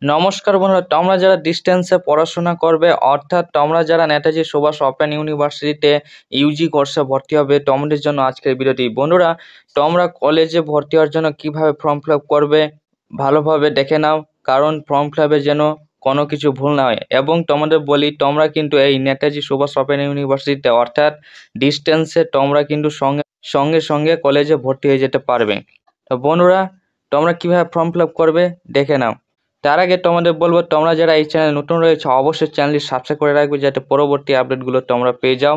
নমস্কার বন্ধুরা, তোমরা যারা ডিস্টেন্সে পড়াশোনা করবে অর্থাৎ তোমরা যারা নেতাজি সুভাষ ওপেন ইউনিভার্সিটিতে ইউজি কোর্সে ভর্তি হবে তোমাদের জন্য আজকের ভিডিওটি। বন্ধুরা, তোমরা কলেজে ভর্তি হওয়ার জন্য কিভাবে ফর্ম ফিল আপ করবে ভালোভাবে দেখে নাও, কারণ ফর্ম ফিল আপে যেন কোনো কিছু ভুল না হয়। এবং তোমাদের বলি, তোমরা কিন্তু এই নেতাজি সুভাষ ওপেন ইউনিভার্সিটিতে অর্থাৎ ডিস্টেন্সে তোমরা কিন্তু সঙ্গে সঙ্গে সঙ্গে কলেজে ভর্তি হয়ে যেতে পারবে। তো বন্ধুরা, তোমরা কিভাবে ফর্ম ফিল আপ করবে দেখে নাও। তার আগে তোমাদের বলবো, তোমরা যারা এই চ্যানেল নতুন রয়েছে অবশ্যই চ্যানেলটি সাবস্ক্রাইব করে রাখবে যাতে পরবর্তী আপডেটগুলো তোমরা পেয়ে যাও।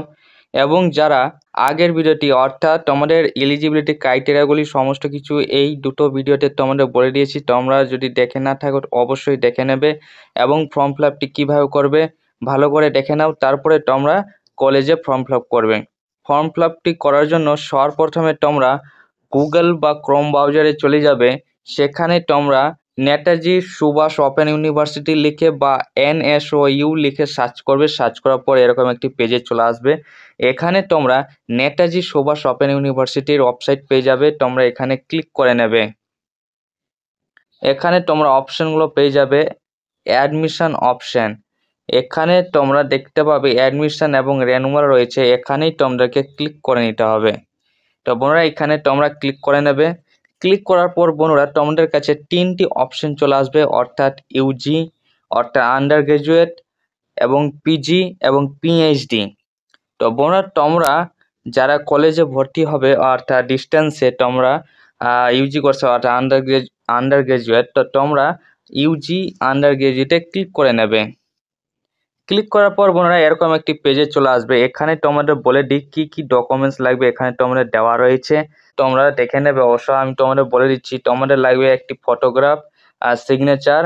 এবং যারা আগের ভিডিওটি অর্থাৎ তোমাদের এলিজিবিলিটি ক্রাইটেরিয়াগুলি সমস্ত কিছু এই দুটো ভিডিওতে তোমাদের বলে দিয়েছি, তোমরা যদি দেখে না থাকো অবশ্যই দেখে নেবে এবং ফর্ম ফিল আপটি কীভাবে করবে ভালো করে দেখে নাও। তারপরে তোমরা কলেজে ফর্ম ফিল আপ করবে। ফর্ম ফিল আপটি করার জন্য সর্বপ্রথমে তোমরা গুগল বা ক্রোম ব্রাউজারে চলে যাবে। সেখানে তোমরা নেতাজি সুভাষ ওপেন ইউনিভার্সিটি লিখে বা NSOU লিখে সার্চ করবে। সার্চ করার পর এরকম একটি পেজে চলে আসবে। এখানে তোমরা নেতাজি সুভাষ ওপেন ইউনিভার্সিটির ওয়েবসাইট পেয়ে যাবে। তোমরা এখানে ক্লিক করে নেবে। এখানে তোমরা অপশনগুলো পেয়ে যাবে। অ্যাডমিশন অপশন, এখানে তোমরা দেখতে পাবে অ্যাডমিশন এবং রেনুয়াল রয়েছে, এখানেই তোমাদেরকে ক্লিক করে নিতে হবে। তো বন্ধুরা, এখানে তোমরা ক্লিক করে নেবে। ক্লিক করার পর বন্ধুরা তোমাদের কাছে তিনটি অপশন চলে আসবে, অর্থাৎ ইউজি, অর্থাৎ আন্ডার গ্রাজুয়েট এবং পিজি এবং পিএইচডি। তো বন্ধুরা, তোমরা যারা কলেজে ভর্তি হবে অর্থাৎ ডিস্টেন্সে তোমরা ইউজি কোর্সে অর্থাৎ আন্ডার গ্রাজুয়েট, তো তোমরা ইউজি আন্ডার গ্রাজুয়েটে ক্লিক করে নেবে। ক্লিক করার পর বন্ধুরা এরকম একটি পেজে চলে আসবে। এখানে তোমাদের বলে দিই কি কি ডকুমেন্টস লাগবে, এখানে তোমাদের দেওয়া রয়েছে, তোমরা দেখে নেবে। অবশ্য আমি তোমাদের বলে দিচ্ছি, তোমাদের লাগবে একটি photograph, signature,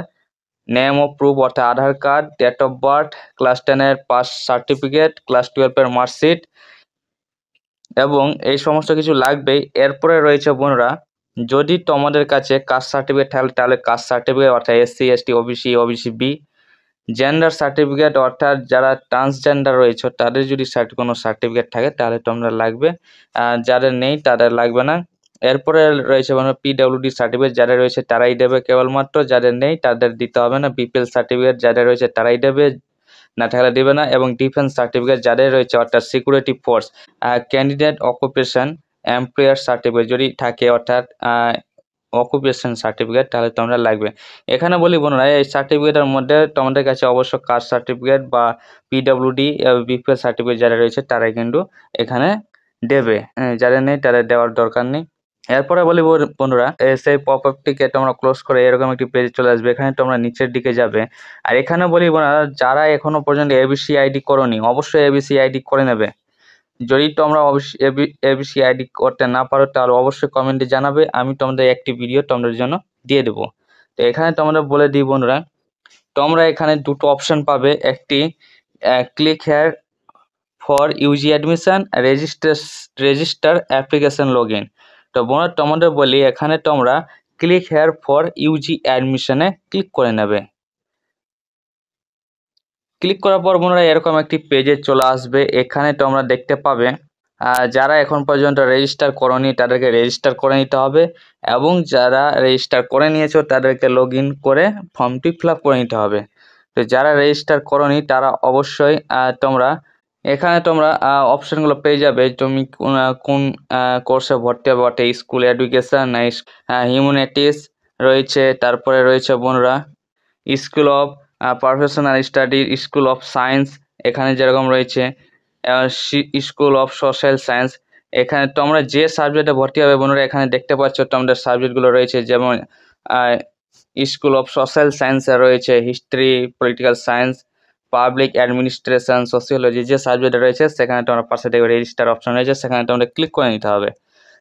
name of proof অর্থাৎ Aadhaar card, date of birth, class 10-এর পাস সার্টিফিকেট, ক্লাস 12-এর মার্কশিট এবং এই সমস্ত কিছু লাগবেই। এরপরে রয়েছে বন্ধুরা, যদি তোমাদের কাছে কাস্ট সার্টিফিকেট থাকে তাহলে কাস্ট সার্টিফিকেট অর্থাৎ SC ST OBC OBC B, gender certificate অর্থাৎ যারা ট্রান্সজেন্ডার রয়েছে তাদের যদি কোনো সার্টিফিকেট থাকে তাহলে তোমরা লাগবে, যাদের নেই তাদের লাগবে না। এরপরে রয়েছে PWD সার্টিফিকেট, যাদের রয়েছে তারাই দেবে কেবলমাত্র, যাদের নেই তাদের দিতে হবে না। BPL সার্টিফিকেট যাদের রয়েছে তারাই দেবে, না থাকলে দেবে না। এবং ডিফেন্স সার্টিফিকেট যাদের রয়েছে অর্থাৎ security force, candidate occupation employer certificate যদি থাকে অর্থাৎ অকুপেশন সার্টিফিকেট তাহলে তোমরা লাগবে। এখানে বলি বন্ধুরা, এই সার্টিফিকেটের মধ্যে তোমাদের কাছে অবশ্য কাস্ট সার্টিফিকেট বা PWD BPL সার্টিফিকেট যারা রয়েছে তারাই কিন্তু এখানে দেবে, যাদের নেই তাদের দেওয়ার দরকার নেই। এরপরে বলি বন্ধুরা, সেই পপ আপটিকে তোমরা ক্লোজ করে এরকম একটি পেজ চলে আসবে। এখানে তোমরা নিচের দিকে যাবে। আর এখানে বলি বন্ধুরা, যারা এখনো পর্যন্ত ABC ID করোনি অবশ্যই ABC ID করে নেবে। যদি তোমরা ABC ID করতে না পারো তাহলে অবশ্যই কমেন্টে জানাবে, আমি তোমাদের একটি ভিডিও তোমাদের জন্য দিয়ে দেবো। তো এখানে তোমাদের বলে দিই বন্ধুরা, তোমরা এখানে দুটো অপশন পাবে। একটি click here for UG admission, register application log in. তো বন্ধুরা তোমাদের বলি, এখানে তোমরা ক্লিক হেয়ার ফর ইউজি অ্যাডমিশনে ক্লিক করে নেবে। ক্লিক করার পর বন্ধুরা এরকম একটি পেজে চলে আসবে। এখানে তোমরা দেখতে পাবে যারা এখন পর্যন্ত রেজিস্টার করনি তাদেরকে রেজিস্টার করে নিতে হবে, এবং যারা রেজিস্টার করে নিয়েছো তাদেরকে লগ ইন করে ফর্মটি ফিল আপ করে নিতে হবে। তো যারা রেজিস্টার করনি তারা অবশ্যই তোমরা এখানে তোমরা অপশানগুলো পেয়ে যাবে। তুমি কোন কোর্সে ভর্তি হবে, অর্থাৎ স্কুল এডুকেশন না হিউম্যানিটিস রয়েছে, তারপরে রয়েছে বন্ধুরা school of professional study, school of science এখানে যেরকম রয়েছে, স্কুল অফ সোশ্যাল সায়েন্স। এখানে তোমরা যে সাবজেক্টে ভর্তি হবে বন্ধুরা এখানে দেখতে পাচ্ছ তোমাদের সাবজেক্টগুলো রয়েছে, যেমন স্কুল অফ সোশ্যাল সায়েন্সে রয়েছে history, political science, public administration, sociology. যে সাবজেক্ট রয়েছে সেখানে তোমার পাশে দেখবে রেজিস্টার অপশন রয়েছে, সেখানে তোমাদের ক্লিক করে নিতে হবে।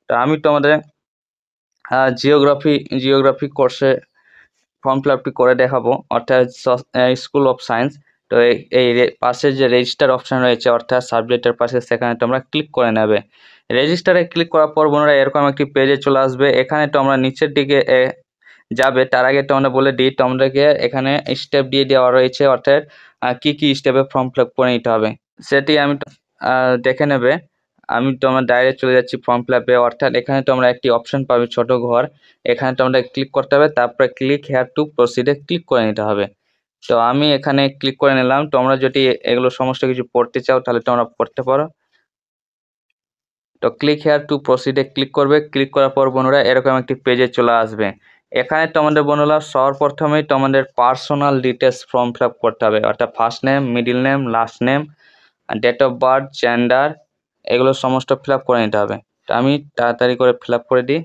তো আমি তোমাদের জিওগ্রাফি কোর্সে ফর্ম ফিল আপটি করে দেখাবো, অর্থাৎ স্কুল অফ সায়েন্স। তো এই পাশে যে রেজিস্টার অপশন রয়েছে অর্থাৎ সাবজেক্টের পাশে, সেখানে তোমরা ক্লিক করে নেবে। রেজিস্টারে ক্লিক করার পর বন্ধুরা এরকম একটি পেজে চলে আসবে। এখানে তোমরা নিচের দিকে যাবে। তার আগে তোমরা বলে দিই, তোমাদেরকে এখানে স্টেপ দিয়ে দেওয়া রয়েছে, অর্থাৎ কি কি স্টেপে ফর্ম ফিল আপ করে নিতে হবে সেটি আমি দেখে নেবে। আমি তোমরা ডাইরেক্ট চলে যাচ্ছি ফর্ম ফিল আপে, অর্থাৎ এখানে তোমরা একটি অপশন পাবে ছোট ঘর, এখানে তোমরা ক্লিক করতে হবে, তারপরে ক্লিক হেয়ার টু প্রসিডে ক্লিক করে নিতে হবে। তো আমি এখানে ক্লিক করে নিলাম। তোমরা যদি এগুলো সমস্ত কিছু পড়তে চাও তাহলে তোমরা পড়তে পারো। তো ক্লিক হেয়ার টু প্রসিডে ক্লিক করবে, ক্লিক করার পর বন্ধুরা এরকম একটি পেজে চলে আসবে। এখানে তোমাদের বন্ধুরা সর্বপ্রথমেই তোমাদের personal details form fill up করতে হবে, অর্থাৎ first name, middle name, last name, date of birth, gender, এগুলো সমস্ত ফিল আপ করে নিতে হবে। তো আমি তাড়াতাড়ি করে ফিল আপ করে দিই।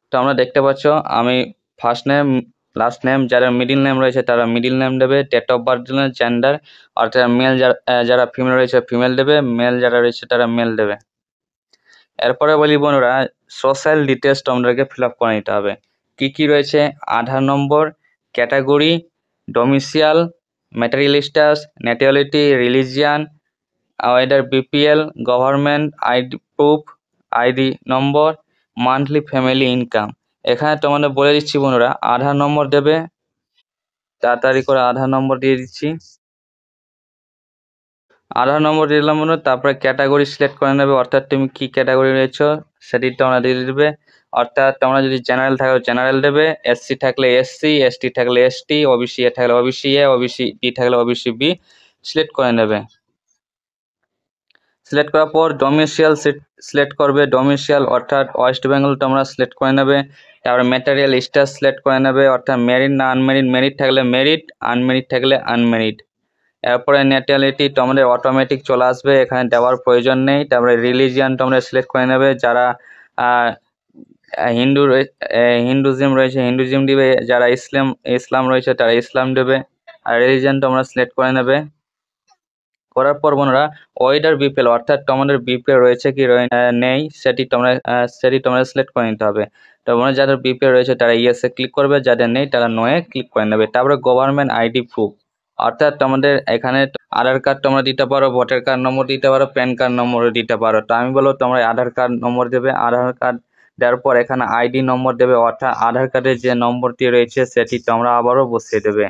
তো আমরা দেখতে পাচ্ছ আমি ফার্স্ট নেম, লাস্ট নেম, যারা মিডিল নেম রয়েছে তারা মিডিল নেম দেবে, ডেট অফ বার্থ দিলে, জেন্ডার অর্থাৎ মেল, যারা ফিমেল রয়েছে ফিমেল দেবে, মেল যারা রয়েছে তারা মেল দেবে। এরপরে বলি বন্ধুরা সোশ্যাল ডিটেলস তোমাদেরকে ফিল আপ করে নিতে হবে। কি কি রয়েছে? Aadhaar number, category, domicile, material status, nationality, religion, whether BPL, government ID proof, ID number, monthly family income. এখানে তোমাদের বলে দিচ্ছি বন্ধুরা আধার নম্বর দেবে, তাড়াতাড়ি করে আধার নম্বর দিয়ে দিচ্ছি। আধার নম্বর দিলাম বন্ধু, তারপরে ক্যাটাগরি সিলেক্ট করে নেবে, অর্থাৎ তুমি কি ক্যাটাগরি রয়েছো সেটি তোমরা দিয়ে দিবে। অর্থাৎ তোমরা যদি জেনারেল থাকো জেনারেল দেবে, এসসি থাকলে এসসি, এসটি থাকলে এসটি, ওবিসি এ থাকলে ওবিসি এ, ওবিসি বি থাকলে ওবিসি বি সিলেক্ট করে নেবে। সিলেক্ট করার পর ডোমিসিয়াল সিলেক্ট করবে, ডোমিসিয়াল অর্থাৎ ওয়েস্ট বেঙ্গল তোমরা সিলেক্ট করে নেবে। তারপরে ম্যাটেরিয়াল স্ট্যাটাস সিলেক্ট করে নেবে, অর্থাৎ ম্যারিড না আনম্যারিড, ম্যারিড থাকলে ম্যারিড, আনম্যারিড থাকলে আনম্যারিড। এরপরে ন্যাটিয়ালিটি তোমাদের অটোমেটিক চলে আসবে, এখানে দেওয়ার প্রয়োজন নেই। তারপরে রিলিজিয়ান তোমরা সিলেক্ট করে নেবে, যারা হিন্দু হিন্দুজিম রয়েছে হিন্দুজিম দিবে, যারা ইসলাম রয়েছে তারা ইসলাম দেবে। আর রিলিজিয়ান তোমরা সিলেক্ট করে নেবে। করার পর বন্ধুরা ওয়েদার বিপিএল অর্থাৎ তোমাদের বিপিএল রয়েছে কি নেই সেটি তোমরা সিলেক্ট করে নিতে হবে। তো বন্ধুরা যাদের বিপিএল রয়েছে তারা ইয়েসে ক্লিক করবে, যাদের নেই তারা নোয়ে ক্লিক করে নেবে। তারপরে গভর্নমেন্ট আইডি প্রুফ, অর্থাৎ তোমাদের এখানে আধার কার্ড তোমরা দিতে পারো, ভোটার কার্ড নম্বর দিতে পারো, প্যান কার্ড নম্বরও দিতে পারো। তো আমি বলবো তোমরা আধার কার্ড নম্বর দেবে, আধার কার্ড দেওয়ার পর এখানে আইডি নম্বর দেবে, অর্থাৎ আধার কার্ডের যে নম্বরটি রয়েছে সেটি তোমরা আবারও বসিয়ে দেবে।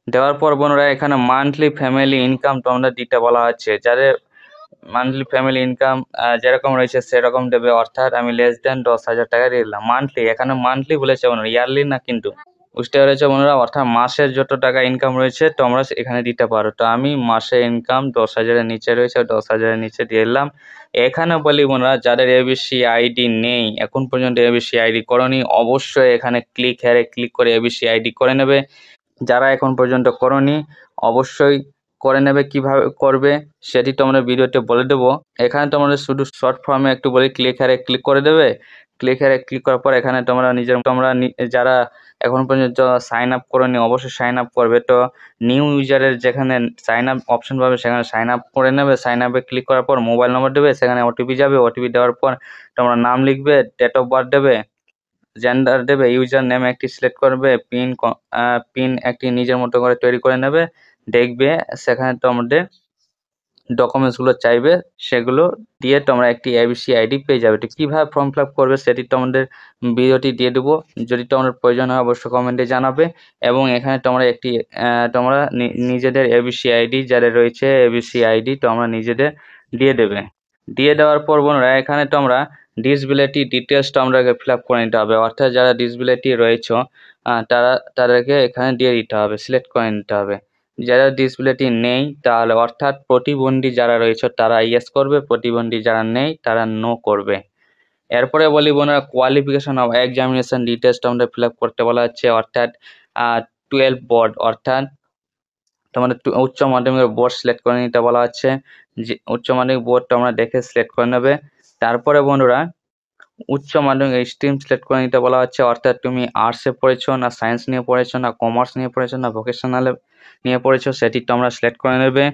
দেওয়ার পর বন্ধুরা এখানে মান্থলি ফ্যামিলি ইনকাম তোমাদের দিতে বলা হচ্ছে, যাদের মান্থলি ফ্যামিলি ইনকাম যেরকম রয়েছে সেরকম দেবে, অর্থাৎ আমি লেস দেন 10,000 টাকা দিয়ে দিলাম। মান্থলি, এখানে মান্থলি বলেছে বন্ধুরা, ইয়ারলি না কিন্তু। বুঝতে পেরেছো বন্ধুরা, অর্থাৎ মাসের যত টাকা ইনকাম রয়েছে তোমরা এখানে দিতে পারো। তো আমি মাসে ইনকাম 10,000-এর নিচে রয়েছে, 10,000-এর নিচে দিয়ে দিলাম। এখানে বলি বন্ধুরা যাদের এবিসি আইডি নেই, এখন পর্যন্ত এবিসি আইডি করনি, অবশ্যই এখানে ক্লিক হেয়ারে ক্লিক করে এবিসি আইডি করে নেবে। যারা এখন পর্যন্ত করনি অবশ্যই করে নেবে। কিভাবে করবে সেটি তোমরা ভিডিওতে বলে দেবো। এখানে তোমরা শুধু শর্ট ফর্মে একটু বলে ক্লিক হেয়ারে ক্লিক করে দেবে। ক্লিক হেয়ারে ক্লিক করার পর এখানে তোমরা যারা এখন পর্যন্ত সাইন আপ করনি অবশ্যই সাইন আপ করবে। তো নিউ ইউজারের যেখানে সাইন আপ অপশন পাবে সেখানে সাইন আপ করে নেবে। সাইন আপে ক্লিক করার পর মোবাইল নম্বর দেবে, সেখানে ওটিপি যাবে, ওটিপি দেওয়ার পর তোমরা নাম লিখবে, ডেট অফ বার্থ দেবে, জেন্ডার দেবে, ইউজার নেম একটি সিলেক্ট করবে, পিন একটি নিজের মতো করে তৈরি করে নেবে। দেখবে সেখানে তোমাদের ডকুমেন্টসগুলো চাইবে, সেগুলো দিয়ে তোমরা একটি এবিসি আইডি পেয়ে যাবে। তো কীভাবে ফর্ম ফিল আপ করবে সেটি তোমাদের ভিডিওটি দিয়ে দেবো, যদি তোমাদের প্রয়োজন হয় অবশ্যই কমেন্টে জানাবে। এবং এখানে তোমরা নিজেদের এবিসি আইডি যাদের রয়েছে এবিসি আইডি তোমরা নিজেদের দিয়ে দেবে। দিয়ে দেওয়ার পর বন্ধুরা এখানে তোমরা ডিসবিলিটি ডিটেলসটা আমাদেরকে ফিল আপ করে নিতে হবে, অর্থাৎ যারা ডিসবিলিটি রয়েছে তাদেরকে এখানে দিয়ে দিতে হবে, সিলেক্ট করে নিতে হবে। যারা ডিসবিলিটি নেই তাহলে অর্থাৎ প্রতিবন্ধী যারা রয়েছে তারা ইয়েস করবে, প্রতিবন্ধী যারা নেই তারা নো করবে। এরপরে বলি বন্ধুরা কোয়ালিফিকেশন অফ এক্সামিনেশন ডিটেলসটা আমাদের ফিল আপ করতে বলা হচ্ছে, অর্থাৎ 12 বোর্ড, অর্থাৎ তোমাদের উচ্চ মাধ্যমিকের বোর্ড সিলেক্ট করে নিতে বলা হচ্ছে। যে উচ্চ মাধ্যমিক বোর্ড তোমরা দেখে সিলেক্ট করে নেবে। তারপরে বন্ধুরা উচ্চ মাধ্যমিক স্ট্রিম সিলেক্ট করে নিতে বলা হচ্ছে, অর্থাৎ তুমি আর্টসে পড়েছো না সায়েন্স নিয়ে পড়েছো না কমার্স নিয়ে পড়েছো না ভোকেশনালে নিয়ে পড়েছো সেটি তোমরা সিলেক্ট করে নেবে।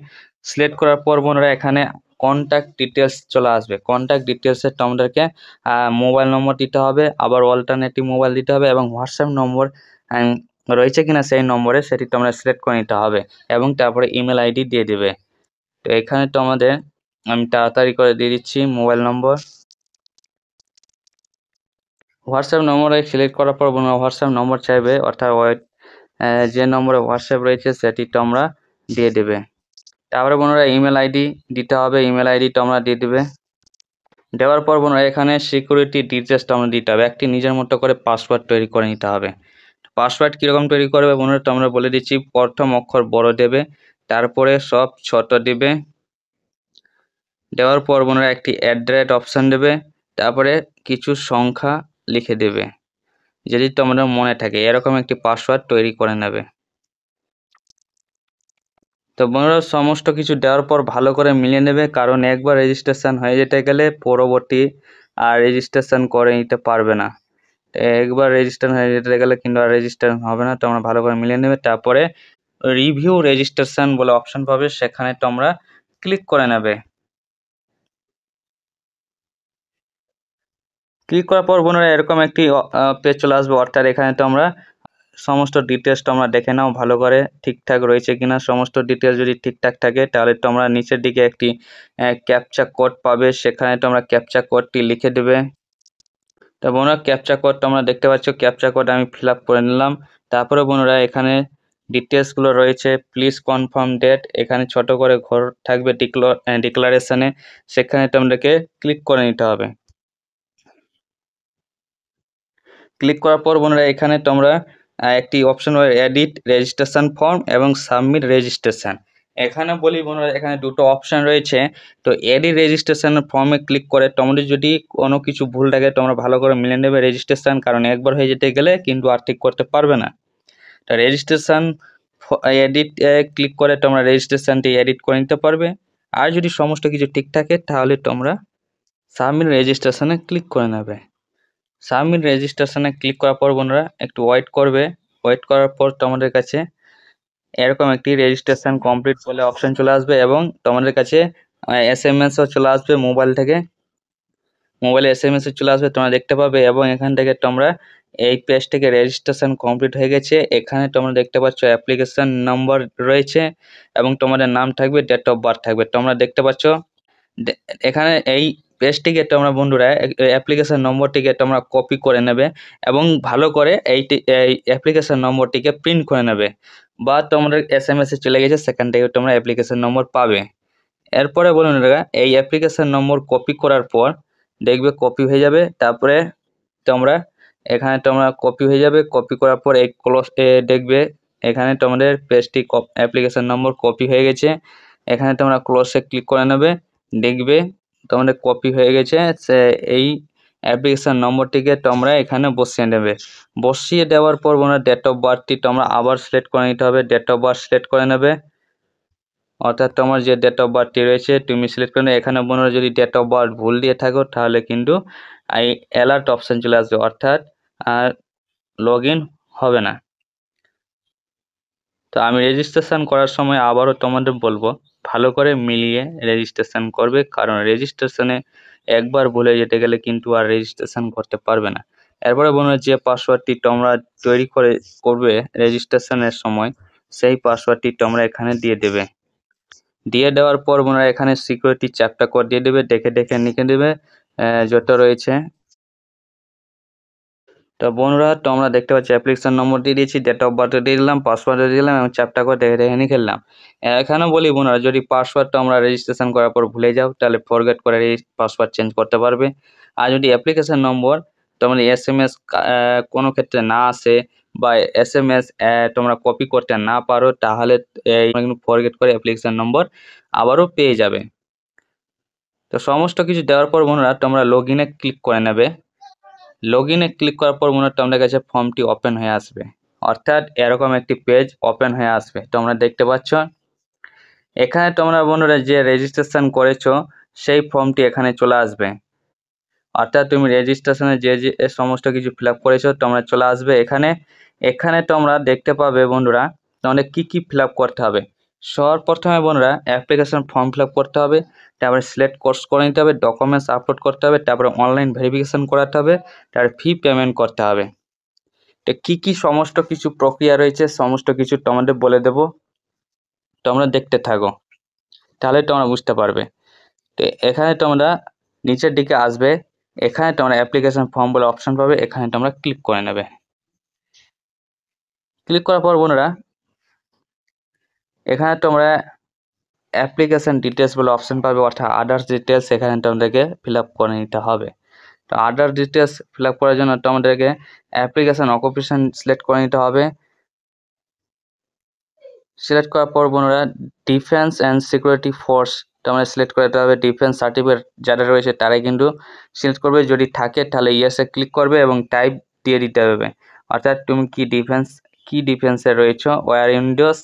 সিলেক্ট করার পর বন্ধুরা এখানে কন্ট্যাক্ট ডিটেলস চলে আসবে। কন্ট্যাক্ট ডিটেলসে তোমাদেরকে মোবাইল নম্বর দিতে হবে, আবার অল্টারনেটিভ মোবাইল দিতে হবে, এবং হোয়াটসঅ্যাপ নম্বর রয়েছে কিনা সেই নম্বরে সেটি তোমরা সিলেক্ট করে নিতে হবে, এবং তারপরে ইমেল আইডি দিয়ে দেবে। তো এখানে তোমাদের আমি তাড়াতাড়ি করে দিয়ে দিচ্ছি মোবাইল নম্বর। হোয়াটসঅ্যাপ নম্বরে সিলেক্ট করার পর হোয়াটসঅ্যাপ নম্বর চাইবে, অর্থাৎ যে নম্বরে হোয়াটসঅ্যাপ রয়েছে সেটি তোমরা দিয়ে দেবে। তারপরে বন্ধুরা ইমেল আইডি দিতে হবে, ইমেল আইডি তোমরা দিয়ে দেবে। দেওয়ার পর বন্ধুরা এখানে সিকিউরিটি ডিটেলস তোমরা দিতে হবে, একটি নিজের মতো করে পাসওয়ার্ড তৈরি করে নিতে হবে। পাসওয়ার্ড কীরকম তৈরি করবে বন্ধুরা তোমরা বলে দিচ্ছি, প্রথম অক্ষর বড় দেবে, তারপরে সব ছোট দেবে। দেওয়ার পর বন্ধুরা একটি অ্যাট অপশান দেবে, তারপরে কিছু সংখ্যা লিখে দেবে, যদি তোমাদের মনে থাকে এরকম একটি পাসওয়ার্ড তৈরি করে নেবে। তো বন্ধুরা সমস্ত কিছু দেওয়ার পর ভালো করে মিলিয়ে নেবে, কারণ একবার রেজিস্ট্রেশন হয়ে যেতে গেলে পরবর্তী আর রেজিস্ট্রেশন করে নিতে পারবে না। একবার রেজিস্ট্রেশন হয়ে যেতে গেলে কিন্তু আর রেজিস্ট্রেশন হবে না, তোমরা ভালো করে মিলিয়ে নেবে। তারপরে রিভিউ রেজিস্ট্রেশন বলে অপশন পাবে, সেখানে তোমরা ক্লিক করে নেবে। ক্লিক করার পর বন্ধুরা এরকম একটি পেজ চলে আসবে, অর্থাৎ এখানে তোমরা সমস্ত ডিটেলস তোমরা দেখে নাও ভালো করে ঠিকঠাক রয়েছে কিনা। সমস্ত ডিটেলস যদি ঠিকঠাক থাকে তাহলে তোমরা নিচের দিকে একটি ক্যাপচা কোড পাবে, সেখানে তোমরা ক্যাপচা কোডটি লিখে দেবে। তো বন্ধুরা ক্যাপচা কোড তোমরা দেখতে পাচ্ছ, ক্যাপচা কোড আমি ফিল আপ করে নিলাম। তারপরে বন্ধুরা এখানে ডিটেলসগুলো রয়েছে, প্লিজ কনফার্ম ডেট, এখানে ছোট করে ঘর থাকবে ডিক্লারেশনে, সেখানে তোমাদেরকে ক্লিক করে নিতে হবে। ক্লিক করার পর বন্ধুরা এখানে তোমরা একটি অপশন এডিট রেজিস্ট্রেশন ফর্ম এবং সাবমিট রেজিস্ট্রেশন, এখানে বলি বন্ধুরা এখানে দুটো অপশান রয়েছে। তো এডিট রেজিস্ট্রেশন ফর্মে ক্লিক করে তোমাদের যদি কোনো কিছু ভুল থাকে তোমরা ভালো করে মিলে নেবে রেজিস্ট্রেশন, কারণ একবার হয়ে যেতে গেলে কিন্তু আর ঠিক করতে পারবে না। তো রেজিস্ট্রেশন এডিট ক্লিক করে তোমরা রেজিস্ট্রেশনটি এডিট করে নিতে পারবে। আর যদি সমস্ত কিছু ঠিক থাকে তাহলে তোমরা সাবমিট রেজিস্ট্রেশনে ক্লিক করে নেবে। সাবমিট রেজিস্ট্রেশনে ক্লিক করার পর বন্ধুরা একটু ওয়েট করবে, ওয়েট করার পর তোমাদের কাছে এরকম একটি রেজিস্ট্রেশন কমপ্লিট বলে অপশন চলে আসবে এবং তোমাদের কাছে এসএমএসও চলে আসবে মোবাইলে এসএমএস চলে আসবে, তোমরা দেখতে পাবে। এবং এখান থেকে তোমরা এই পেজ থেকে রেজিস্ট্রেশন কমপ্লিট হয়ে গেছে। এখানে তোমরা দেখতে পাচ্ছ অ্যাপ্লিকেশন নম্বর রয়েছে এবং তোমাদের নাম থাকবে, ডেট অফ বার্থ থাকবে, তোমরা দেখতে পাচ্ছ। এখানে এই পেজটিকে তোমরা বন্ধুরা অ্যাপ্লিকেশন নম্বরটিকে তোমরা কপি করে নেবে এবং ভালো করে এই অ্যাপ্লিকেশন নম্বরটিকে প্রিন্ট করে নেবে, বা তোমাদের এসএমএস এ চলে গেছে সেখান থেকে তোমরা অ্যাপ্লিকেশন নম্বর পাবে। এরপরে বলুন এই অ্যাপ্লিকেশন নম্বর কপি করার পর দেখবে কপি হয়ে যাবে। তারপরে তোমরা এখানে তোমরা কপি হয়ে যাবে, কপি করার পর এই ক্লোজ দেখবে এখানে তোমাদের পেজটি অ্যাপ্লিকেশন নম্বর কপি হয়ে গেছে। এখানে তোমরা ক্লোজে ক্লিক করে নেবে, দেখবে তোমাদের কপি হয়ে গেছে। এই অ্যাপ্লিকেশন নম্বরটিকে তোমরা এখানে বসিয়ে নেবে। বসিয়ে দেওয়ার পর বন্ধুরা ডেট অফ বার্থটি তোমরা আবার সিলেক্ট করে নিতে হবে, ডেট অফ বার্থ সিলেক্ট করে নেবে, অর্থাৎ তোমার যে ডেট অফ বার্থটি রয়েছে তুমি সিলেক্ট করে নেবে। এখানে বন্ধুরা যদি ডেট অফ বার্থ ভুল দিয়ে থাকো তাহলে কিন্তু এই অ্যালার্ট অপশান চলে আসবে, অর্থাৎ আর লগ ইন হবে না। তো আমি রেজিস্ট্রেশন করার সময় আবারও তোমাদের বলবো ভালো করে মিলিয়ে রেজিস্ট্রেশন করবে, কারণ রেজিস্ট্রেশনে একবার ভুলে যেতে গেলে কিন্তু আর রেজিস্ট্রেশন করতে পারবে না। এরপরে বন্ধুরা যে পাসওয়ার্ডটি তোমরা তৈরি করবে রেজিস্ট্রেশনের সময়, সেই পাসওয়ার্ডটি তোমরা এখানে দিয়ে দেবে। দিয়ে দেওয়ার পর বন্ধুরা এখানে সিকিউরিটি চ্যাপ্টা কোড দিয়ে দেবে, দেখে দেখে লিখে দেবে যত রয়েছে। তো বন্ধুরা তোমরা দেখতে পাচ্ছ অ্যাপ্লিকেশন নম্বর দিয়ে দিয়েছি, ডেট অফ বার্থ দিয়ে দিলাম, পাসওয়ার্ড দিয়ে দিলাম এবং চ্যাপ্টা কোড দেখে দেখে নিয়ে খেললাম। এখানে বলি বন্ধুরা যদি পাসওয়ার্ডটা আমরা রেজিস্ট্রেশন করার পর ভুলে যাও তাহলে ফরগেট করে পাসওয়ার্ড চেঞ্জ করতে পারবে। আর যদি অ্যাপ্লিকেশন নম্বর তোমরা এসএমএস কোনো ক্ষেত্রে না আসে বা এসএমএস তোমরা কপি করতে না পারো তাহলে কিন্তু ফরগেট করে অ্যাপ্লিকেশন নম্বর আবারও পেয়ে যাবে। তো সমস্ত কিছু দেওয়ার পর বন্ধুরা তোমরা লগ ইনে ক্লিক করে নেবে। লগ ইনে ক্লিক করার পর মনে হয় তোমাদের কাছে ফর্মটি ওপেন হয়ে আসবে, অর্থাৎ এরকম একটি পেজ ওপেন হয়ে আসবে, তোমরা দেখতে পাচ্ছ। এখানে তোমরা বন্ধুরা যে রেজিস্ট্রেশন করেছো সেই ফর্মটি এখানে চলে আসবে, অর্থাৎ তুমি রেজিস্ট্রেশনে যে যে সমস্ত কিছু ফিল আপ করেছো তোমরা চলে আসবে এখানে। এখানে তোমরা দেখতে পাবে বন্ধুরা তোমাদের কি কি ফিল আপ করতে হবে। সর্বপ্রথমে বন্ধুরা অ্যাপ্লিকেশন ফর্ম ফিল আপ করতে হবে, তারপরে সিলেক্ট কোর্স করে নিতে হবে, ডকুমেন্টস আপলোড করতে হবে, তারপরে অনলাইন ভেরিফিকেশন করাতে হবে, তারপরে ফি পেমেন্ট করতে হবে। তো কি কি সমস্ত কিছু প্রক্রিয়া রয়েছে সমস্ত কিছু তোমাদের বলে দেব, তোমরা দেখতে থাকো তাহলে তোমরা বুঝতে পারবে। তো এখানে তোমরা নিচের দিকে আসবে, এখানে তোমরা অ্যাপ্লিকেশন ফর্ম বলে অপশন পাবে, এখানে তোমরা ক্লিক করে নেবে। ক্লিক করার পর বন্ধুরা এখানে তোমরা অ্যাপ্লিকেশন ডিটেলস বলে অপশন পাবে, অর্থাৎ আদার্স ডিটেলস এখানে তোমাদেরকে ফিল আপ করে নিতে হবে। তো আদার ডিটেলস ফিল আপ করার জন্য তোমাদেরকে অ্যাপ্লিকেশন অকুপেশন সিলেক্ট করে নিতে হবে। সিলেক্ট করার পর বন্ধুরা ডিফেন্স অ্যান্ড সিকিউরিটি ফোর্স তোমরা সিলেক্ট করে দিতে হবে। ডিফেন্স সার্টিফিকেট যারা রয়েছে তারাই কিন্তু সিলেক্ট করবে, যদি থাকে তাহলে ইয়েসে ক্লিক করবে এবং টাইপ দিয়ে দিতে হবে, অর্থাৎ তুমি কি ডিফেন্সে রয়েছো, war widows,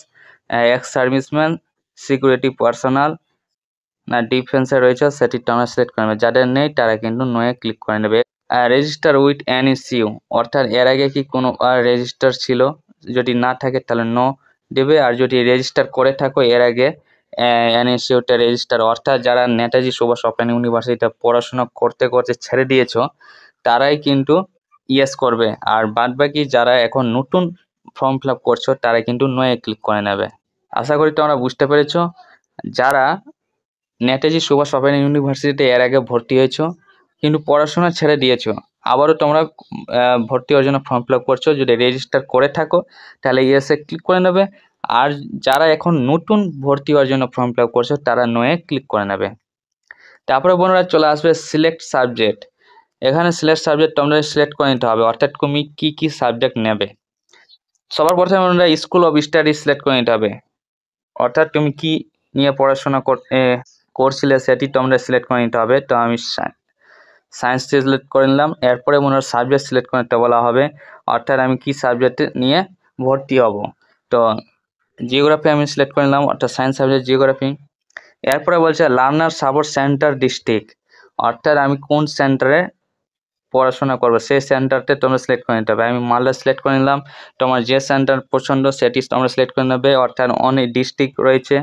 ex serviceman, security personnel না ডিফেন্সে রয়েছে সেটি তোমরা সিলেক্ট করে নেবে। যাদের নেই তারা কিন্তু নয়ে ক্লিক করে নেবে। রেজিস্টার উইথ এনএসইউ, অর্থাৎ এর আগে কি কোনো রেজিস্টার ছিল, যদি না থাকে তাহলে নো দেবে, আর যদি রেজিস্টার করে থাকো এর আগে এনএসইউতে রেজিস্টার, অর্থাৎ যারা নেতাজি সুভাষ ওপেন ইউনিভার্সিটিতে পড়াশোনা করতে করতে ছেড়ে দিয়েছো তারাই কিন্তু ইয়েস করবে, আর বাদবাকি যারা এখন নতুন ফর্ম ফিল আপ করছো তারা কিন্তু নয়ে ক্লিক করে নেবে। আশা করি তোমরা বুঝতে পেরেছো। যারা নেতাজি সুভাষ ওপেন ইউনিভার্সিটিতে এর আগে ভর্তি হয়েছো কিন্তু পড়াশোনা ছেড়ে দিয়েছো, আবারও তোমরা ভর্তি হওয়ার জন্য ফর্ম ফিল আপ করছো, যদি রেজিস্টার করে থাকো তাহলে ইয়েসে ক্লিক করে নেবে, আর যারা এখন নতুন ভর্তি হওয়ার জন্য ফর্ম ফিল আপ করছো তারা নয়ে ক্লিক করে নেবে। তারপরে বন্ধুরা চলে আসবে সিলেক্ট সাবজেক্ট। এখানে সিলেক্ট সাবজেক্ট তোমাদের সিলেক্ট করে নিতে হবে, অর্থাৎ তুমি কি সাবজেক্ট নেবে। সবার প্রথমে বন্ধুরা স্কুল অফ স্টাডি সিলেক্ট করে নিতে হবে, অর্থাৎ তুমি কি নিয়ে পড়াশোনা করছিলে সেটি তোমরা সিলেক্ট করে নিতে হবে। তো আমি সায়েন্স সিলেক্ট করে নিলাম। এরপরে মনে হয় সাবজেক্ট সিলেক্ট করে নিতে বলা হবে, অর্থাৎ আমি কি সাবজেক্ট নিয়ে ভর্তি হব। তো জিওগ্রাফি আমি সিলেক্ট করে নিলাম, অর্থাৎ সায়েন্স সাবজেক্ট জিওগ্রাফি। এরপরে বলছে লার্নার সাপোর্ট সেন্টার ডিস্ট্রিক্ট, অর্থাৎ আমি কোন সেন্টারে পড়াশোনা করবো সেই সেন্টারতে তোমরা সিলেক্ট করে নিতে হবে। আমি মালদা সিলেক্ট করে নিলাম, তোমার যে সেন্টার পছন্দ সেটি তোমরা সিলেক্ট করে নেবে, অর্থাৎ অনেক ডিস্ট্রিক্ট রয়েছে,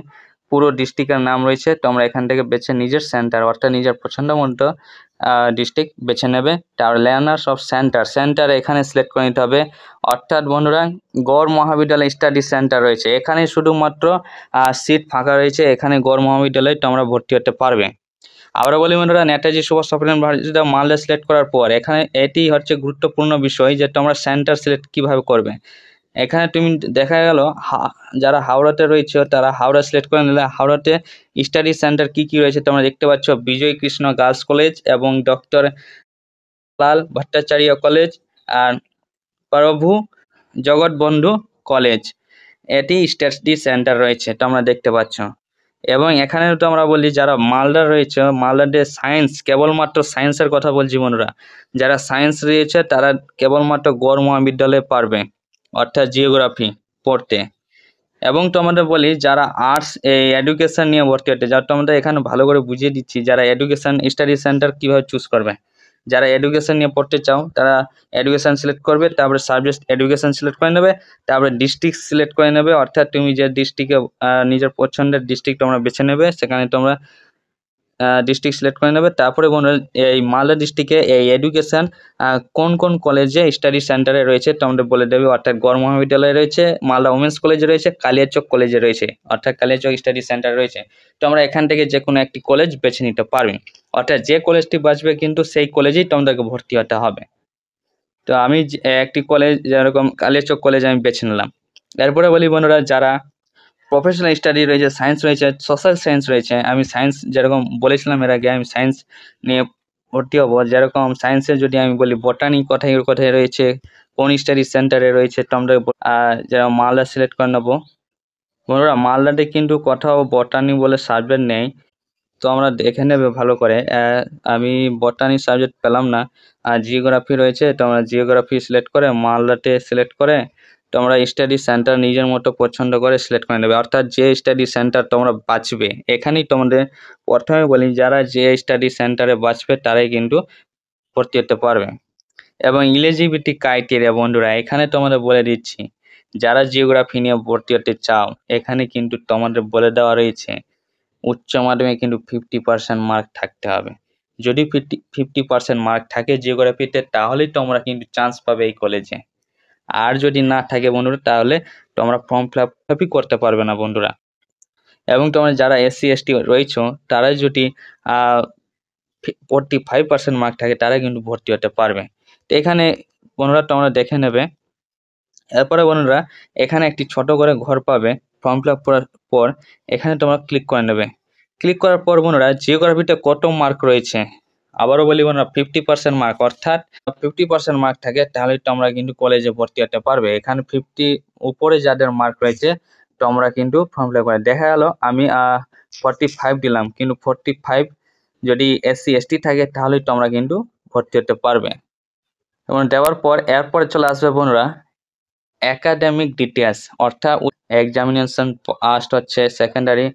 পুরো ডিস্ট্রিক্টের নাম রয়েছে, তোমরা এখান থেকে বেছে নিজের সেন্টার অর্থাৎ নিজের পছন্দ মতো ডিস্ট্রিক্ট বেছে নেবে। তারপর লার্নার্স অফ সেন্টার এখানে সিলেক্ট করে নিতে হবে, অর্থাৎ বন্ধুরা গড় মহাবিদ্যালয় স্টাডি সেন্টার রয়েছে, এখানে শুধুমাত্র সিট ফাঁকা রয়েছে, এখানে গড় মহাবিদ্যালয়ে তোমরা ভর্তি হতে পারবে। আবারও বলি বন্ধুরা, Netaji Subhas open university Malda select করার পর এখানে এটি হচ্ছে গুরুত্বপূর্ণ বিষয় যে তোমরা সেন্টার সিলেক্ট কিভাবে করবে। এখানে তুমি দেখা গেল যারা হাওড়াতে রয়েছে তারা হাওড়া সিলেক্ট করে নিলে হাওড়াতে স্টাডি সেন্টার কি রয়েছে তোমরা দেখতে পাচ্ছ, বিজয় কৃষ্ণ গার্লস কলেজ এবং ডক্টর লাল ভট্টাচার্য কলেজ আর প্রভু জগৎবন্ধু কলেজ, এটি স্টাডি সেন্টার রয়েছে তোমরা দেখতে পাচ্ছ। এবং এখানে তো আমরা বলি যারা মালদা রয়েছে, মালদাতে সায়েন্স, কেবলমাত্র সায়েন্সের কথা বলছি বন্ধুরা, যারা সায়েন্স রয়েছে তারা কেবলমাত্র গড় মহাবিদ্যালয়ে পারবে, অর্থাৎ জিওগ্রাফি পড়তে। এবং তোমাদের বলি যারা আর্টস এডুকেশন নিয়ে ভর্তি হতে, যারা তোমাদের এখানে ভালো করে বুঝিয়ে দিচ্ছি যারা এডুকেশন স্টাডি সেন্টার কীভাবে চুজ করবে। যারা এডুকেশন নিয়ে পড়তে চাও তারা এডুকেশন সিলেক্ট করবে, তারপরে সাবজেক্ট এডুকেশন সিলেক্ট করে নেবে, তারপরে ডিস্ট্রিক্ট সিলেক্ট করে নেবে, অর্থাৎ তুমি যে ডিস্ট্রিক্টে নিজের পছন্দের ডিস্ট্রিক্ট তোমরা বেছে নেবে, সেখানে তোমরা ডিস্ট্রিক্ট সিলেক্ট করে নেবে। তারপরে এই মালদা ডিস্ট্রিক্টে এই এডুকেশন কোন কলেজে স্টাডি সেন্টারে রয়েছে তোমাদের বলে দেবে, অর্থাৎ গড় মহাবিদ্যালয়ে রয়েছে, মালদা উমেন্স কলেজে রয়েছে, কালিয়াচক কলেজে রয়েছে, অর্থাৎ কালিয়াচক স্টাডি সেন্টার রয়েছে। তোমরা এখান থেকে যে কোনো একটি কলেজ বেছে নিতে পারবে, অর্থাৎ যে কলেজটি বাঁচবে কিন্তু সেই কলেজেই তোমাদেরকে ভর্তি হতে হবে। তো আমি একটি কলেজ যেরকম কালিয়াচক কলেজ আমি বেছে নিলাম। এরপরে বলি বন্ধুরা যারা প্রফেশনাল স্টাডি রয়েছে, সায়েন্স রয়েছে, সোশ্যাল সায়েন্স রয়েছে, আমি সায়েন্স যেরকম বলেছিলাম এর আগে আমি সায়েন্স নিয়ে ভর্তি হবো। যেরকম সায়েন্সে যদি আমি বলি বটানি কোথায় রয়েছে, কোন স্টাডি সেন্টারে রয়েছে তোমরা যেরকম মালদা সিলেক্ট করে নেবো। বন্ধুরা মালদাতে কিন্তু কোথাও বটানি বলে সাবজেক্ট নেই, তো আমরা দেখে নেবে ভালো করে। আমি বটানি সাবজেক্ট পেলাম না, আর জিওগ্রাফি রয়েছে, তোমরা জিওগ্রাফি সিলেক্ট করে মালদাতে সিলেক্ট করে তোমরা স্টাডি সেন্টার নিজের মতো পছন্দ করে সিলেক্ট করে নেবে, অর্থাৎ যে স্টাডি সেন্টার তোমরা বাঁচবে। এখানেই তোমাদের প্রথমে বলি যারা যে স্টাডি সেন্টারে বাঁচবে তারাই কিন্তু ভর্তি হতে পারবে। এবং এলিজিবিলিটি ক্রাইটেরিয়া বন্ধুরা এখানে তোমাদের বলে দিচ্ছি, যারা জিওগ্রাফি নিয়ে ভর্তি হতে চাও এখানে কিন্তু তোমাদের বলে দেওয়া রয়েছে উচ্চ মাধ্যমিকে কিন্তু 50% মার্ক থাকতে হবে। যদি 50% মার্ক থাকে জিওগ্রাফিতে তাহলেই তোমরা কিন্তু চান্স পাবে এই কলেজে, আর যদি না থাকে বন্ধুরা তাহলে তোমরা ফর্ম ফিল আপই করতে পারবে না বন্ধুরা। এবং তোমরা যারা SC ST রয়েছো তারা যদি 45% মার্ক থাকে তারা কিন্তু ভর্তি হতে পারবে। তো এখানে বন্ধুরা তোমরা দেখে নেবে। এরপরে বন্ধুরা এখানে একটি ছোট করে ঘর পাবে, ফর্ম ফিল আপ করার পর এখানে তোমরা ক্লিক করে নেবে। ক্লিক করার পর বন্ধুরা জিওগ্রাফিতে কত মার্ক রয়েছে, আবারও বলি বন্ধুরা 50% মার্ক, অর্থাৎ 50% মার্ক থাকে তাহলে তোমরা কিন্তু কলেজে ভর্তি হতে পারবে। এখানে 50 উপরে যাদের মার্ক রয়েছে তোমরা কিন্তু ফর্ম ফিল আপ করে। দেখা গেল আমি 45 দিলাম, কিন্তু 45 যদি SC ST থাকে তাহলে তোমরা কিন্তু ভর্তি হতে পারবে। এবং দেওয়ার পর এরপরে চলে আসবে বন্ধুরা একাডেমিক ডিটেলস, অর্থাৎ এক্সামিনেশন পাস্ট হচ্ছে, সেকেন্ডারি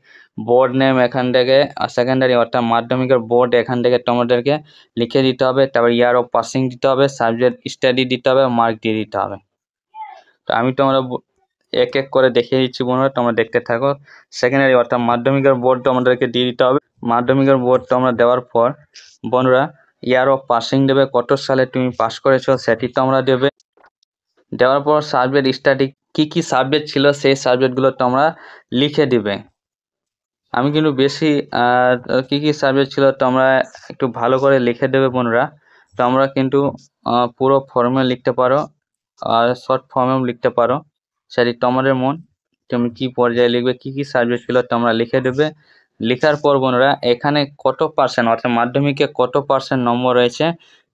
বোর্ড নেম এখান থেকে, সেকেন্ডারি অর্থাৎ মাধ্যমিকের বোর্ড এখান থেকে তোমাদেরকে লিখে দিতে হবে। তারপর ইয়ার অফ পাসিং দিতে হবে, সাবজেক্ট স্টাডি দিতে হবে, মার্ক দিয়ে দিতে হবে। তো আমি তোমরা এক এক করে দেখিয়ে দিচ্ছি বন্ধুরা, তোমরা দেখতে থাকো। সেকেন্ডারি অর্থাৎ মাধ্যমিকের বোর্ড তোমাদেরকে দিয়ে দিতে হবে। মাধ্যমিকের বোর্ড তোমরা দেওয়ার পর বন্ধুরা ইয়ার অফ পাসিং দেবে, কত সালে তুমি পাস করেছো সেটি তোমরা দেবে। দেওয়ার পর সাবজেক্ট স্টাডি কি সাবজেক্ট ছিল সেই সাবজেক্টগুলো তোমরা লিখে দিবে। আমি কিন্তু বেশি কি সাবজেক্ট ছিল তোমরা একটু ভালো করে লিখে দেবে বন্ধুরা। তোমরা কিন্তু পুরো ফর্মে লিখতে পারো আর শর্ট ফর্মেও লিখতে পারো, সেটি তোমাদের মন, তুমি কি পর্যায়ে লিখবে, কি সাবজেক্ট ছিল তোমরা লিখে দেবে। লেখার পর বন্ধুরা এখানে কত পার্সেন্ট অর্থাৎ মাধ্যমিকে কত পার্সেন্ট নম্বর রয়েছে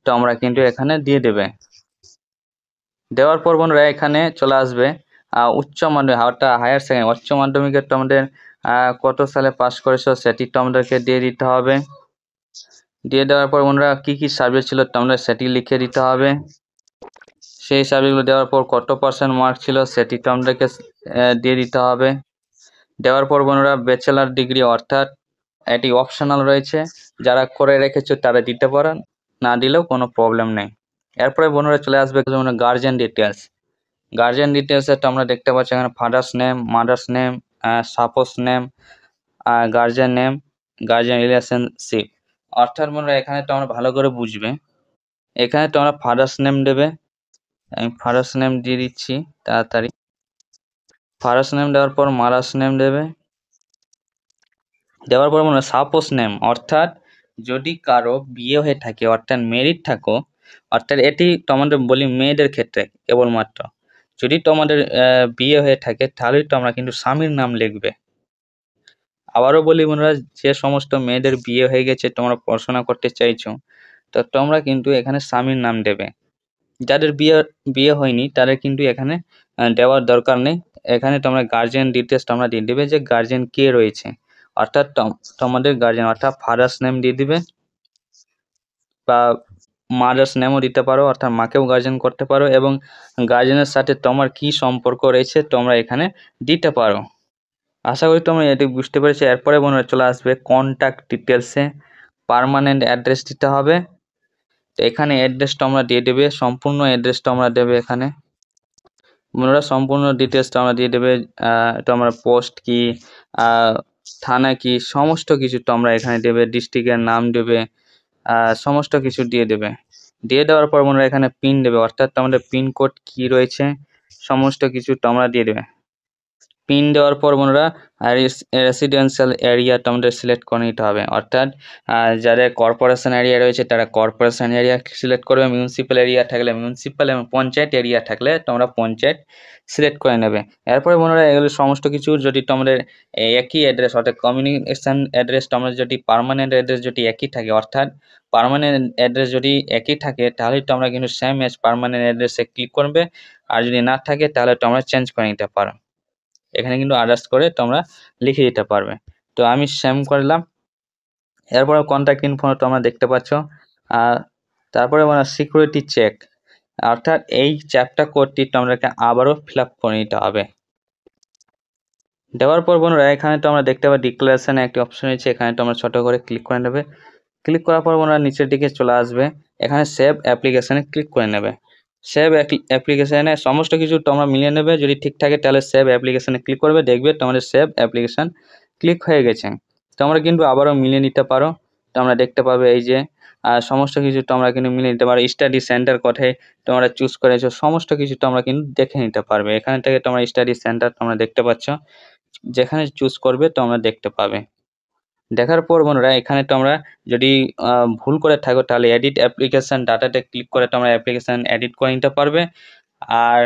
তোমরা কিন্তু এখানে দিয়ে দেবে। দেওয়ার পর বন্ধুরা এখানে চলে আসবে উচ্চ মাধ্যমিক অর্থাৎ হায়ার সেকেন্ডারি, উচ্চ মাধ্যমিকে তোমাদের কত সালে পাস করেছো সেটি তোমাদেরকে দিয়ে দিতে হবে। দিয়ে দেওয়ার পর বন্ধুরা কি সাবজেক্ট ছিল তোমরা সেটি লিখে দিতে হবে। সেই সাবজেক্টগুলো দেওয়ার পর কত পার্সেন্ট মার্ক ছিল সেটি তোমাদেরকে দিয়ে দিতে হবে। দেওয়ার পর বন্ধুরা ব্যাচেলার ডিগ্রি, অর্থাৎ এটি অপশনাল রয়েছে, যারা করে রেখেছো তারা দিতে পারেন, না দিলেও কোনো প্রবলেম নেই। এরপরে বন্ধুরা চলে আসবে গার্জিয়ান ডিটেলস। গার্জিয়ান ডিটেলসে তোমরা দেখতে পাচ্ছ এখানে father's name, mother's name, suppose name, guardian name, guardian relationship. অর্থাৎ বন্ধুরা এখানে তোমরা ভালো করে বুঝবে, এখানে তোমরা ফাদার্স নেম দেবে। আমি ফাদার্স নেম দিয়ে দিচ্ছি তাড়াতাড়ি। ফাদার্স নেম দেওয়ার পর মাদার্স নেম দেবে। দেওয়ার পর মনে সাপোজ নেম, অর্থাৎ যদি কারো বিয়ে হয়ে থাকে অর্থাৎ মেরিড থাকো, অর্থাৎ এটি তোমাদের বলি মেয়েদের ক্ষেত্রে কেবলমাত্র, যদি তোমাদের বিয়ে হয়ে থাকে তাহলে তোমরা কিন্তু স্বামীর নাম লিখবে। আবারও বলি বন্ধুরা, যে সমস্ত মেয়েদের বিয়ে হয়ে গেছে তোমরা পড়াশোনা করতে চাইছো, তো তোমরা কিন্তু এখানে স্বামীর নাম দেবে। যাদের বিয়ে হয়নি তাদের কিন্তু এখানে দেওয়ার দরকার নেই। এখানে তোমরা গার্জিয়ান ডিটেলস তোমরা দিয়ে দিবে যে গার্জিয়ান কে রয়েছে, অর্থাৎ তোমাদের গার্জিয়ান অর্থাৎ ফাদার্স নেম দিয়ে দিবে, বা মাদার্স নেমও দিতে পারো অর্থাৎ মাকেও গার্জিয়ান করতে পারো, এবং গার্জিয়ানের সাথে তোমার কি সম্পর্ক রয়েছে তোমরা এখানে দিতে পারো। আশা করি তোমরা এটি বুঝতে পেরেছো। এরপরে বন্ধুরা চলে আসবে কন্ট্যাক্ট ডিটেলসে, পার্মানেন্ট অ্যাড্রেস দিতে হবে। তো এখানে অ্যাড্রেসটা আমরা দিয়ে দেবে, সম্পূর্ণ অ্যাড্রেসটা আমরা দেবে। এখানে বন্ধুরা সম্পূর্ণ ডিটেলসটা আমরা দিয়ে দেবে, তোমরা পোস্ট কি, থানা কি, সমস্ত কিছু তোমরা এখানে দেবে, ডিস্ট্রিক্টের নাম দেবে, সমস্ত কিছু দিয়ে দেবে। দিয়ে দেওয়ার পর বন্ধুরা এখানে পিন দেবে, অর্থাৎ তোমাদের পিনকোড কি রয়েছে সমস্ত কিছু তোমরা দিয়ে দেবে। পিন দেওয়ার পর বন্ধুরা রেসিডেন্সিয়াল এরিয়া তোমাদের সিলেক্ট করে নিতে হবে, অর্থাৎ যাদের কর্পোরেশন এরিয়া রয়েছে তারা কর্পোরেশন এরিয়া সিলেক্ট করবে, মিউনিসিপ্যাল এরিয়া থাকলে মিউনিসিপ্যাল, এবং পঞ্চায়েত এরিয়া থাকলে তোমরা পঞ্চায়েত সিলেক্ট করে নেবে। এরপরে বন্ধুরা এগুলো সমস্ত কিছু যদি তোমাদের একই অ্যাড্রেস অর্থাৎ কমিউনিকেশন অ্যাড্রেস তোমাদের যদি পার্মানেন্ট অ্যাড্রেস যদি একই থাকে, অর্থাৎ পার্মানেন্ট অ্যাড্রেস যদি একই থাকে তাহলে তোমরা কিন্তু সেম এজ পার্মানেন্ট অ্যাড্রেসে ক্লিক করবে, আর যদি না থাকে তাহলে তোমরা চেঞ্জ করে নিতে পারো। এখানে কিন্তু আদার্স করে তোমরা লিখে দিতে পারবে। তো আমি সেম করলাম। এরপরে কন্ট্যাক্ট ইনফো তোমরা দেখতে পাচ্ছ। আর তারপরে সিকিউরিটি চেক, অর্থাৎ এই চ্যাপ্টার কোডটি তোমাদেরকে আবারও ফিল আপ করে নিতে হবে। দেওয়ার পর বন্ধুরা এখানে তোমরা দেখতে পাবে ডিক্লারেশনে একটি অপশন রয়েছে, এখানে তোমরা ছোট করে ক্লিক করে নেবে। ক্লিক করার পর বন্ধুরা নিচের দিকে চলে আসবে, এখানে সেভ অ্যাপ্লিকেশনে ক্লিক করে নেবে। সেভ অ্যাপ্লিকেশনে সমস্ত কিছু তোমরা মিলিয়ে নেবে, যদি ঠিক থাকে তাহলে সেভ অ্যাপ্লিকেশনে ক্লিক করবে, দেখবে তোমাদের সেভ অ্যাপ্লিকেশন ক্লিক হয়ে গেছে। তোমরা কিন্তু আবারও মিলিয়ে নিতে পারো, তোমরা দেখতে পাবে এই যে সমস্ত কিছু তোমরা কিন্তু মিলিয়ে নিতে পারো। স্টাডি সেন্টার কোথায় তোমরা চুজ করেছো সমস্ত কিছু তোমরা কিন্তু দেখে নিতে পারবে। এখান থেকে তোমরা স্টাডি সেন্টার তোমরা দেখতে পাচ্ছ, যেখানে চুজ করবে তোমরা দেখতে পাবে। দেখার পর বন্ধুরা এখানে তোমরা যদি ভুল করে থাকো তাহলে এডিট অ্যাপ্লিকেশন ডাটাতে ক্লিক করে তোমরা অ্যাপ্লিকেশন এডিট করে নিতে পারবে। আর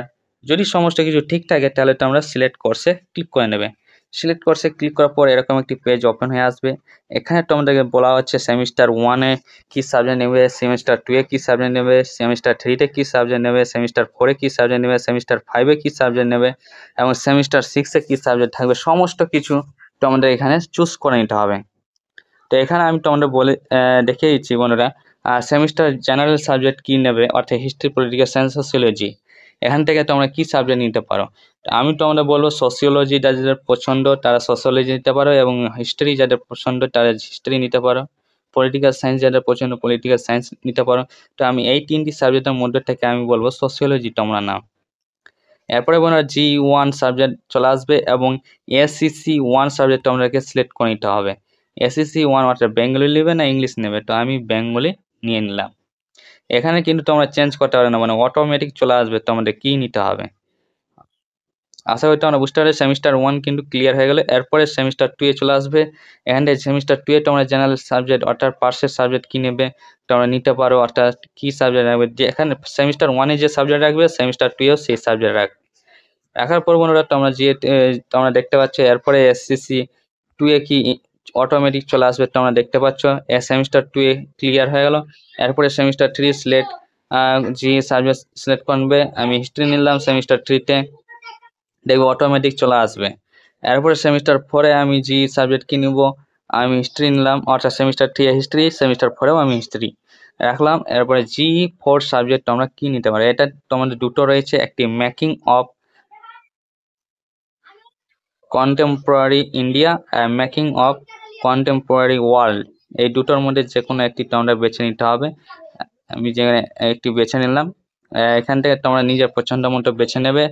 যদি সমস্ত কিছু ঠিক থাকে তাহলে তোমরা সিলেক্ট কোর্সে ক্লিক করে নেবে। সিলেক্ট কোর্সে ক্লিক করার পর এরকম একটি পেজ ওপেন হয়ে আসবে। এখানে তোমাদেরকে বলা হচ্ছে সেমিস্টার 1-এ কী সাবজেক্ট নেবে, সেমিস্টার 2-এ কী সাবজেক্ট নেবে, সেমিস্টার 3-তে কী সাবজেক্ট নেবে, সেমিস্টার 4-এ কী সাবজেক্ট নেবে, সেমিস্টার 5-এ কী সাবজেক্ট নেবে এবং সেমিস্টার 6-এ কী সাবজেক্ট থাকবে, সমস্ত কিছু তোমাদের এখানে চুজ করে নিতে হবে। তো এখানে আমি তোমাদের বলে দেখিয়ে দিচ্ছি বন্ধুরা, সেমিস্টার জেনারেল সাবজেক্ট কী নেবে অর্থাৎ হিস্ট্রি, পলিটিক্যাল সায়েন্স, সোসিওলজি, এখান থেকে তোমরা কী সাবজেক্ট নিতে পারো। তো আমি তোমাদের বলবো সোসিওলজি যাদের পছন্দ তারা সোসিওলজি নিতে পারো এবং হিস্ট্রি যাদের পছন্দ তারা হিস্ট্রি নিতে পারো, পলিটিক্যাল সায়েন্স যাদের পছন্দ পলিটিক্যাল সায়েন্স নিতে পারো। তো আমি এই 3টি সাবজেক্টের মধ্যে থেকে আমি বলবো সোসিওলজি তোমরা নাও। এরপরে বন্ধুরা G1 সাবজেক্ট চলে আসবে এবং SCC1 সাবজেক্ট তোমাদেরকে সিলেক্ট করে নিতে হবে। SCC1 অর্থাৎ বেঙ্গলি নেবে না ইংলিশ নেবে, তো আমি বেঙ্গলি নিয়ে নিলাম। এখানে কিন্তু তোমরা চেঞ্জ করতে পারবে না, মানে অটোমেটিক চলে আসবে তোমাদের কী নিতে হবে। আশা করি তোমরা বুঝতে পারবে। সেমিস্টার 1 কিন্তু ক্লিয়ার হয়ে গেলে এরপরে সেমিস্টার 2-এ চলে আসবে। এখানে সেমিস্টার 2-এ তোমরা জেনারেল সাবজেক্ট অর্থাৎ পার্সের সাবজেক্ট কী নেবে তোমরা নিতে পারো, অর্থাৎ কী সাবজেক্ট রাখবে। যে এখানে সেমিস্টার 1-এ যে সাবজেক্ট রাখবে সেমিস্টার 2-এও সেই সাবজেক্ট রাখবে। রাখার পর বন্ধুরা তোমরা যে তোমরা দেখতে পাচ্ছ এরপরে SCC 2-এ কি অটোমেটিক চলে আসবে, তোমরা দেখতে পাচ্ছ সেমিস্টার 2-এ ক্লিয়ার হয়ে গেল। এরপরে সেমিস্টার 3 সিলেক্ট যে সাবজেক্ট সিলেক্ট করবে, আমি হিস্ট্রি নিলাম সেমিস্টার 3-তে, দেখবো অটোমেটিক চলে আসবে। এরপরে সেমিস্টার 4-এ আমি যে সাবজেক্ট কি নিব, আমি হিস্ট্রি নিলাম, অর্থাৎ সেমিস্টার 3-এ হিস্ট্রি, সেমিস্টার 4-এও আমি হিস্ট্রি রাখলাম। এরপরে G4 সাবজেক্ট তোমরা কি নিতে পারো, এটা তোমাদের দুটো রয়েছে, একটি making of contemporary India are making of contemporary world, এই দুটোর মধ্যে যে কোনো একটি তোমরা বেছে নিতে হবে। আমি যেখানে একটি বেছে নিলাম, এখান থেকে তোমরা নিজের পছন্দ মতো বেছে নেবে।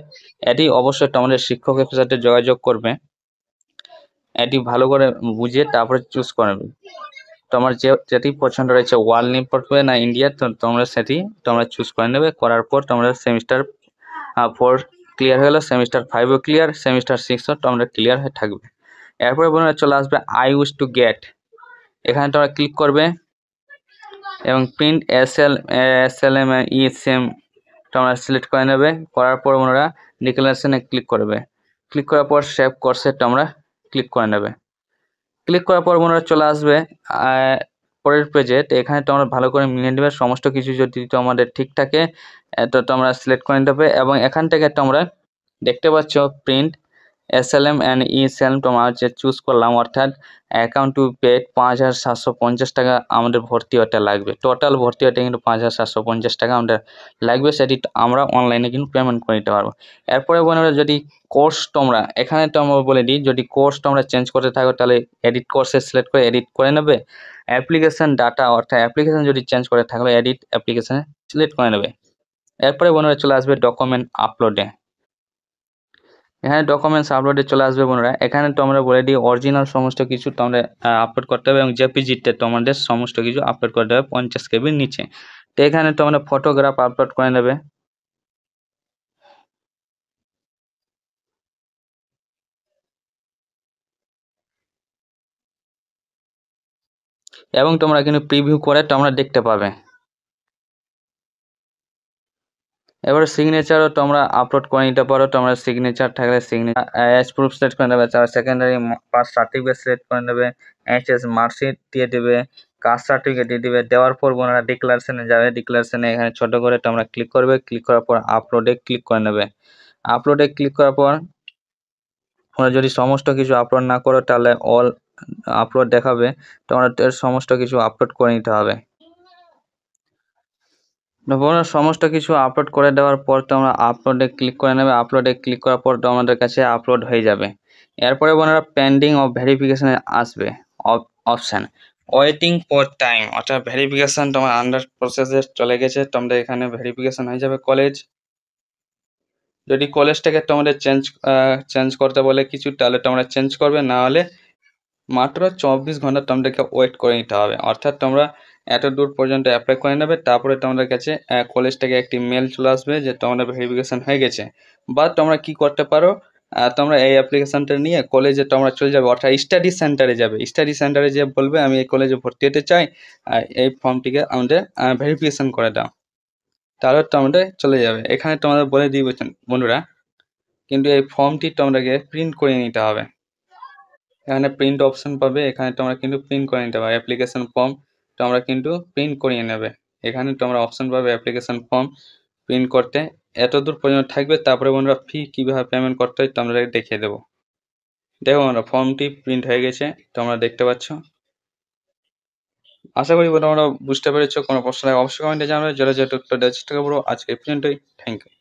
এটি অবশ্যই তোমাদের শিক্ষকের সাথে যোগাযোগ করবে, এটি ভালো করে বুঝে তারপরে চুজ করবে। তোমার যেটি পছন্দ রয়েছে ওয়ার্ল্ড নিয়ে পড়বে না ইন্ডিয়া, তো তোমরা সেটি তোমরা চুজ করে নেবে। করার পর তোমরা সেমিস্টার 4 ক্লিয়ার হয়ে গেলো, সেমিস্টার 5-ও ক্লিয়ার, সেমিস্টার 6-ও তোমরা ক্লিয়ার হয়ে থাকবে। এরপরে বন্ধুরা চলে আসবে আই উইশ টু গেট, এখানে তোমরা ক্লিক করবে এবং প্রিন্ট SLM ESM তোমরা সিলেক্ট করে নেবে। করার পর বন্ধুরা ডিক্লারেশনে ক্লিক করবে, ক্লিক করার পর সেভ কোর্সে তোমরা ক্লিক করে নেবে। ক্লিক করার পর বন্ধুরা চলে আসবে পরের পেজে। তো এখানে তোমরা ভালো করে মিলিয়ে নেবে, সমস্ত কিছু যদি তোমাদের ঠিক থাকে তো তোমরা সিলেক্ট করে নিতে হবে এবং এখান থেকে তোমরা দেখতে পাচ্ছ প্রিন্ট SLM অ্যান্ড ESLM তোমরা যে চুজ করলাম, অর্থাৎ অ্যাকাউন্ট টু পে 5,750 টাকা আমাদের ভর্তি হতে লাগবে। টোটাল ভর্তি হতে কিন্তু 5,750 টাকা আমাদের লাগবে, সেটি আমরা অনলাইনে কিন্তু পেমেন্ট করে নিতে পারবো। এরপরে বন্ধুরা যদি কোর্স তোমরা এখানে তোমরা বলে দিই, যদি কোর্স তোমরা চেঞ্জ করতে থাকো তাহলে এডিট কোর্সে সিলেক্ট করে এডিট করে নেবে। অ্যাপ্লিকেশন ডাটা অর্থাৎ অ্যাপ্লিকেশন যদি চেঞ্জ করে থাকলে এডিট অ্যাপ্লিকেশনে সিলেক্ট করে নেবে। এরপরে বন্ধুরা চলে আসবে ডকুমেন্ট আপলোডে, এখানে ডকুমেন্টস আপলোডে চলে আসবে বন্ধুরা। এখানে তোমরা বলে দিই অরিজিনাল সমস্ত কিছু তোমরা আপলোড করতে হবে এবং জেপিজিতে তোমাদের সমস্ত কিছু আপলোড করতে হবে 50 কেবির নিচে। তো এখানে তোমরা ফটোগ্রাফ আপলোড করে নেবে এবং তোমরা কিন্তু প্রিভিউ করে তোমরা দেখতে পাবে। এবার সিগনেচারও তোমরা আপলোড করে নিতে পারো, তোমরা সিগনেচার থাকলে সিগনেচার এজ প্রুফ সিলেক্ট করে নেবে, তার সেকেন্ডারি পাস সার্টিফিকেট সিলেক্ট করে নেবে, HS মার্কশিট দিয়ে দেবে, কাস্ট সার্টিফিকেট দিয়ে দেবে। দেওয়ার পর বোনারা ডিক্লারেশনে যাবে, ডিক্লারেশনে এখানে ছোট করে তোমরা ক্লিক করবে, ক্লিক করার পর আপলোডে ক্লিক করে নেবে। আপলোডে ক্লিক করার পর তোমরা যদি সমস্ত কিছু আপলোড না করো তাহলে অল আপলোড দেখাবে, তোমরা সমস্ত কিছু আপলোড করে নিতে হবে। বন্ধুরা সমস্ত কিছু আপলোড করে দেওয়ার পর তোমরা আপলোডে ক্লিক করে নেবে, আপলোডে ক্লিক করার পর তোমাদের কাছে আপলোড হয়ে যাবে। এরপরে বন্ধুরা পেন্ডিং ও ভেরিফিকেশনে আসবে অপশান ওয়েটিং ফর টাইম, অর্থাৎ ভেরিফিকেশন তোমার আন্ডার প্রসেসে চলে গেছে, তোমাদের এখানে ভেরিফিকেশন হয়ে যাবে। কলেজ যদি কলেজটাকে তোমাদের চেঞ্জ করতে বলে কিছু তাহলে তোমরা চেঞ্জ করবে, না হলে মাত্র 24 ঘন্টা তোমাদেরকে ওয়েট করে নিতে হবে। অর্থাৎ তোমরা এত দূর পর্যন্ত অ্যাপ্লাই করে নেবে, তারপরে তোমাদের কাছে কলেজ থেকে একটি মেল চলে আসবে যে তোমাদের ভেরিফিকেশন হয়ে গেছে। বা তোমরা কি করতে পারো, তোমরা এই অ্যাপ্লিকেশনটা নিয়ে কলেজে তোমরা চলে যাবে, অর্থাৎ স্টাডি সেন্টারে যাবে। স্টাডি সেন্টারে যেয়ে বলবে আমি এই কলেজে ভর্তি হতে চাই, এই ফর্মটিকে আমাদের ভেরিফিকেশন করে দাও। তাহলে তোমরা চলে যাবে। এখানে তোমাদের বলে দিই বন্ধুরা, কিন্তু এই ফর্মটি তোমাদেরকে প্রিন্ট করে নিতে হবে। এখানে প্রিন্ট অপশন পাবে, এখানে তোমরা কিন্তু প্রিন্ট করে নিতে পারবে। অ্যাপ্লিকেশন ফর্ম তোমরা কিন্তু প্রিন্ট করিয়ে নেবে। এখানে তোমরা অপশন পাবে অ্যাপ্লিকেশন ফর্ম প্রিন্ট করতে, এতদূর পর্যন্ত থাকবে। তারপরে বন্ধুরা ফি কীভাবে পেমেন্ট করতে হয় তোমরা দেখিয়ে দেবো। দেখো বন্ধুরা, ফর্মটি প্রিন্ট হয়ে গেছে, তোমরা দেখতে পাচ্ছ। আশা করি তোমরা বুঝতে পেরেছো। কোনো প্রশ্ন অবশ্যই কমেন্টে জানাবে, যেটা উত্তর দেওয়ার চেষ্টা করবো। আজকে এই পর্যন্তই, থ্যাংক ইউ।